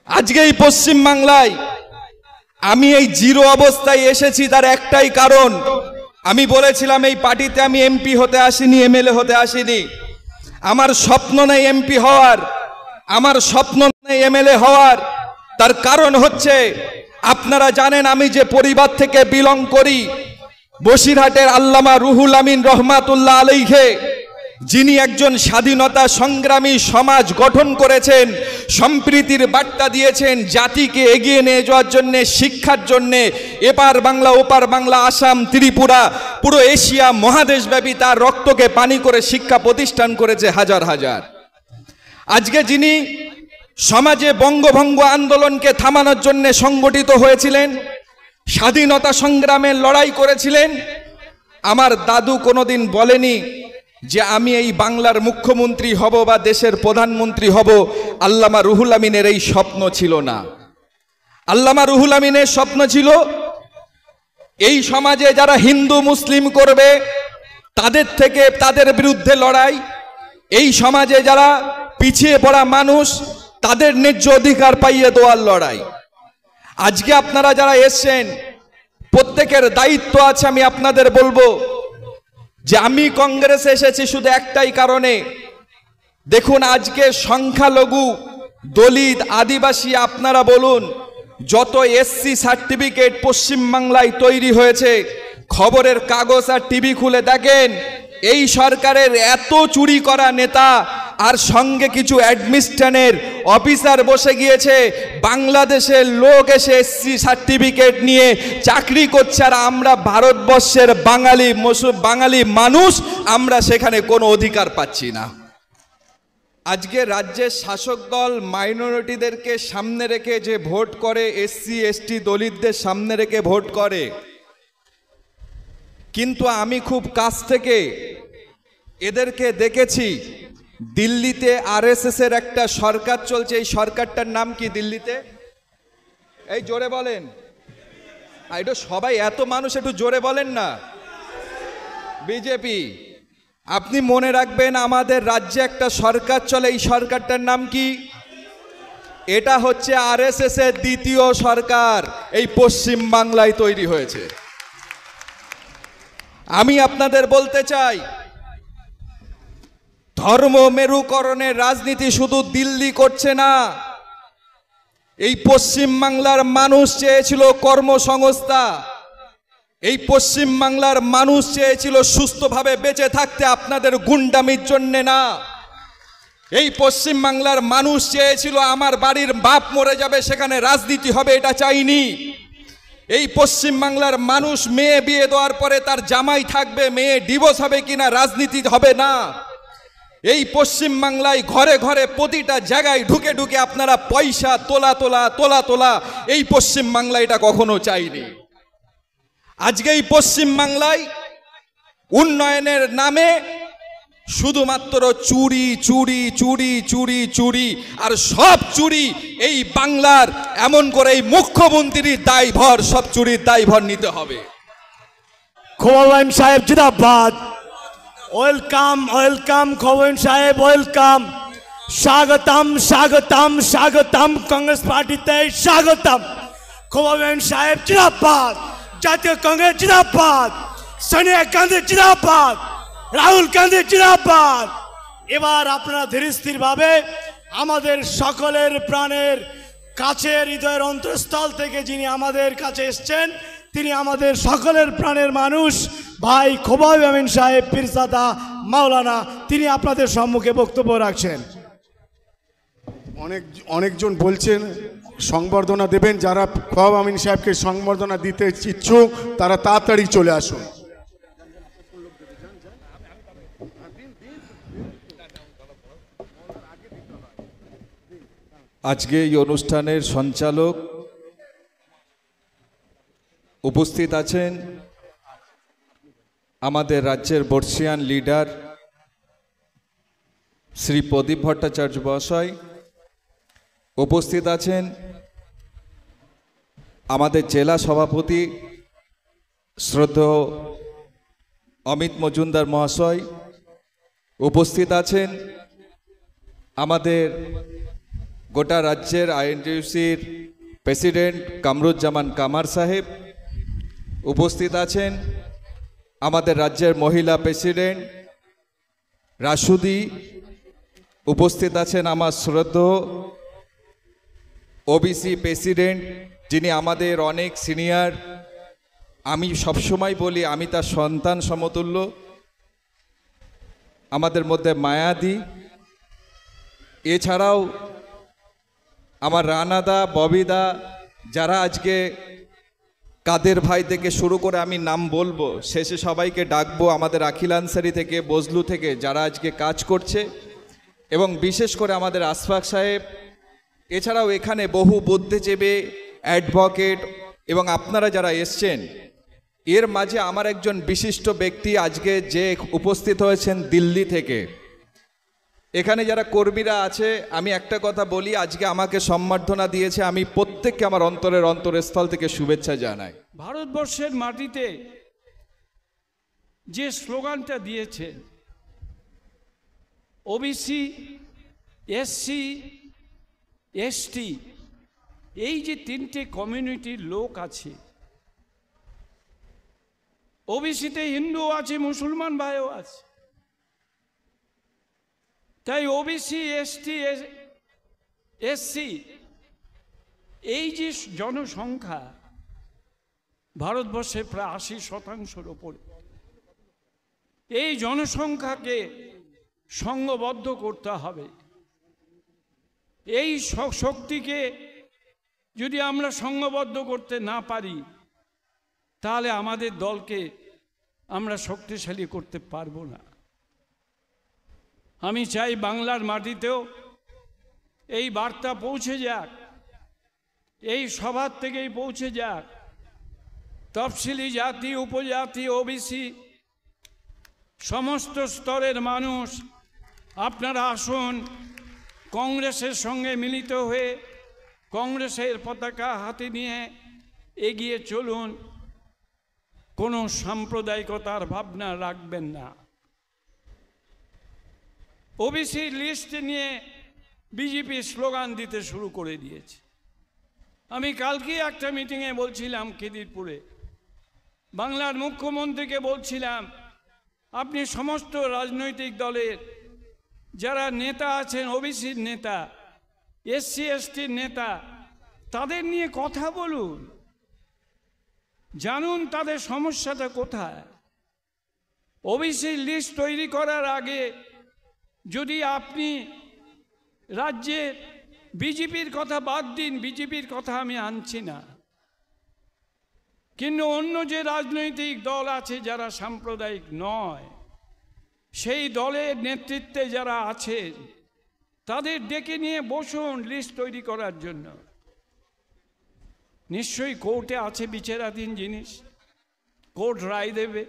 আজকে এই পশ্চিম বাংলায় আমি এই জিরো অবস্থায় এসেছি, তার একটাই কারণ। আমি বলেছিলাম এই পার্টিতে আমি এমপি হতে আসিনি, এমএলএ হতে আসিনি। আমার স্বপ্ন নেই এমপি হওয়ার, আমার স্বপ্ন নেই এমএলএ হওয়ার। তার কারণ হচ্ছে, আপনারা জানেন আমি যে পরিবার থেকে বিলং করি, বসিরহাটের আল্লামা রুহুল আমিন রহমাতুল্লাহ আলাইহি, যিনি একজন স্বাধীনতা সংগ্রামী সমাজ গঠন করেছেন, সম্প্রীতির বার্তা দিয়েছেন, জাতিকে এগিয়ে নিয়ে যাওয়ার জন্যে, শিক্ষার জন্যে। এপার বাংলা ওপার বাংলা, আসাম, ত্রিপুরা, পুরো এশিয়া মহাদেশব্যাপী তার রক্তকে পানি করে শিক্ষা প্রতিষ্ঠান করেছে হাজার হাজার। আজকে যিনি সমাজে বঙ্গভঙ্গ আন্দোলনকে থামানোর জন্য সংগঠিত হয়েছিলেন, স্বাধীনতা সংগ্রামের লড়াই করেছিলেন, আমার দাদু কোনোদিন বলেনি যে আমি এই বাংলার মুখ্যমন্ত্রী হব বা দেশের প্রধানমন্ত্রী হব। আল্লামা রুহুল আমিনের এই স্বপ্ন ছিল না। আল্লামা রুহুল আমিনের স্বপ্ন ছিল এই সমাজে যারা হিন্দু মুসলিম করবে তাদের থেকে, তাদের বিরুদ্ধে লড়াই। এই সমাজে যারা পিছিয়ে পড়া মানুষ, তাদের ন্যায্য অধিকার পাইয়ে দেওয়ার লড়াই। আজকে আপনারা যারা এসছেন, প্রত্যেকের দায়িত্ব আছে। আমি আপনাদের বলবো যে আমি কংগ্রেসে এসেছি শুধু একটাই কারণে। দেখুন, আজকে সংখ্যালঘু, দলিত, আদিবাসী, আপনারা বলুন, যত এসসি সার্টিফিকেট পশ্চিমবাংলায় তৈরি হয়েছে, খবরের কাগজ আর টিভি খুলে দেখেন, এই সরকারের এত চুরি করা নেতা আর সঙ্গে কিছু অ্যাডমিনিস্ট্রেশনের অফিসার বসে গিয়েছে। বাংলাদেশের লোক এসে এসসি সার্টিফিকেট নিয়ে চাকরি করছে, আর আমরা ভারতবর্ষের বাঙালি মানুষ, আমরা সেখানে কোনো অধিকার পাচ্ছি না। আজকে রাজ্যের শাসক দল মাইনরিটিদেরকে সামনে রেখে যে ভোট করে, এসসি এসটি দলিতদের সামনে রেখে ভোট করে, কিন্তু আমি খুব কাছ থেকে এদেরকে দেখেছি। দিল্লিতে আরএসএস এর একটা সরকার চলছে। এই সরকারটার নাম কি দিল্লিতে? এই জোরে বলেন। এটা সবাই, এত মানুষ, একটু জোরে বলেন না। বিজেপি। আপনি মনে রাখবেন, আমাদের রাজ্যে একটা সরকার চলে, এই সরকারটার নাম কি? এটা হচ্ছে আরএসএস এর দ্বিতীয় সরকার, এই পশ্চিম বাংলায় তৈরি হয়েছে। আমি আপনাদের বলতে চাই, ধর্ম মেরুকরণের রাজনীতি শুধু দিল্লি করছে না। এই পশ্চিম বাংলার মানুষ চেয়েছিল কর্মসংস্থান, এই পশ্চিম বাংলার মানুষ চেয়েছিল সুস্থভাবে বেঁচে থাকতে, আপনাদের গুন্ডামির জন্যে না। এই পশ্চিম বাংলার মানুষ চেয়েছিল আমার বাড়ির বাপ মরে যাবে, সেখানে রাজনীতি হবে, এটা চাইনি। এই পশ্চিম বাংলার মানুষ মেয়ে বিয়ে দেওয়ার পরে তার জামাই থাকবে, মেয়ে ডিভোর্স হবে কিনা, রাজনীতি হবে না। এই পশ্চিম বাংলায় ঘরে ঘরে প্রতিটা জায়গায় ঢুকে ঢুকে আপনারা পয়সা তোলা, এই পশ্চিম বাংলায় এটা কখনো চাইনি। আজকে এই পশ্চিম বাংলায় উন্নয়নের নামে শুধুমাত্র চুরি চুরি চুরি চুরি চুরি, আর সব চুরি এই বাংলার, এমন করে এই মুখ্যমন্ত্রীর দায়ভার, সব চুরির দায়ভার নিতে হবে। খোয়াইন সাহেব জিন্দাবাদ। ওয়েলকাম ওয়েলকাম খোয়াইন সাহেব, ওয়েলকাম। স্বাগতম স্বাগতম স্বাগতম, কংগ্রেস পার্টিতে স্বাগতম। খোয়াইন সাহেব জিন্দাবাদ, জাতীয় কংগ্রেস জিন্দাবাদ, সোনিয়া গান্ধী জিন্দাবাদ, রাহুল গান্ধী জিন্দাবাদ। এবার আপনারা ধীরে স্থির ভাবে আমাদের সকলের প্রাণের কাছের, হৃদয়ের অন্তঃস্থল থেকে যিনি আমাদের কাছে এসছেন, তিনি আমাদের সকলের প্রাণের মানুষ, ভাই খোবাব আমিন সাহেব পীরজাদা মাওলানা, তিনি আপনাদের সম্মুখে বক্তব্য রাখছেন। অনেকজন বলছেন সংবর্ধনা দেবেন, যারা খোবাব আমিন সাহেবকে সংবর্ধনা দিতে ইচ্ছুক তারা তাড়াতাড়ি চলে আসুন। আজকে এই অনুষ্ঠানের সঞ্চালক উপস্থিত আছেন, আমাদের রাজ্যের বর্ষিয়ান লিডার শ্রী প্রদীপ ভট্টাচার্য মহাশয়। উপস্থিত আছেন আমাদের জেলা সভাপতি শ্রদ্ধেয় অমিত মজুমদার মহাশয়। উপস্থিত আছেন আমাদের গোটা রাজ্যের আইএনটিইউসির প্রেসিডেন্ট কামরুজ্জামান কামার সাহেব উপস্থিত আছেন, আমাদের রাজ্যের মহিলা প্রেসিডেন্ট রাশুদি উপস্থিত আছেন, আমার শ্রদ্ধেয় ওবিসি প্রেসিডেন্ট যিনি আমাদের অনেক সিনিয়র, আমি সবসময় বলি আমি তার সন্তান সমতুল্য, আমাদের মধ্যে মায়াদি, এছাড়াও আমার রানাদা, ববিদা, যারা আজকে কাদের ভাই থেকে শুরু করে আমি নাম বলবো, শেষে সবাইকে ডাকবো, আমাদের আখিল আনসারি থেকে, বজলু থেকে যারা আজকে কাজ করছে, এবং বিশেষ করে আমাদের আশফাক সাহেব, এছাড়াও এখানে বহু বুদ্ধিজীবী, অ্যাডভোকেট এবং আপনারা যারা এসছেন। এর মাঝে আমার একজন বিশিষ্ট ব্যক্তি আজকে যে উপস্থিত হয়েছেন দিল্লি থেকে, এখানে যারা কর্মীরা আছে, আমি একটা কথা বলি, আজকে আমাকে সম্বর্ধনা দিয়েছে, আমি প্রত্যেককে আমার অন্তরস্থল থেকে শুভেচ্ছা জানাই। ভারতবর্ষের মাটিতে যে স্লোগানটা দিয়েছে ওবিসি, এসসি, এসটি, এই যে তিনটে কমিউনিটির লোক আছে, ওবিসিতে হিন্দু আছে, মুসলমান ভাইও আছে, তাই ওবিসি, এসটি, এসসি এই যে জনসংখ্যা ভারতবর্ষে প্রায় 80% ওপরে, এই জনসংখ্যাকে সংঘবদ্ধ করতে হবে। এই শক্তিকে যদি আমরা সংঘবদ্ধ করতে না পারি, তাহলে আমাদের দলকে আমরা শক্তিশালী করতে পারবো না। আমি চাই বাংলার মাটিতেও এই বার্তা পৌঁছে যাক, এই সভার থেকেই পৌঁছে যাক। তফসিলি জাতি, উপজাতি, ওবিসি সমস্ত স্তরের মানুষ আপনারা আসুন, কংগ্রেসের সঙ্গে মিলিত হয়ে কংগ্রেসের পতাকা হাতে নিয়ে এগিয়ে চলুন, কোনো সাম্প্রদায়িকতার ভাবনা রাখবেন না। ওবিসি লিস্ট নিয়ে বিজেপি স্লোগান দিতে শুরু করে দিয়েছে। আমি কালকে একটা মিটিংয়ে বলছিলাম খিদিরপুরে, বাংলার মুখ্যমন্ত্রীকে বলছিলাম, আপনি সমস্ত রাজনৈতিক দলের যারা নেতা আছেন, ওবিসির নেতা, এসসি এসটির নেতা, তাদের নিয়ে কথা বলুন, জানুন তাদের সমস্যাটা কোথায়। ওবিসি লিস্ট তৈরি করার আগে যদি আপনি রাজ্যের বিজেপির কথা বাদ দিন, বিজেপির কথা আমি আনছি না, কিন্তু অন্য যে রাজনৈতিক দল আছে যারা সাম্প্রদায়িক নয়, সেই দলের নেতৃত্বে যারা আছে তাদের ডেকে নিয়ে বসুন লিস্ট তৈরি করার জন্য। নিশ্চয়ই কোর্টে আছে বিচারাধীন জিনিস, কোর্ট রায় দেবে।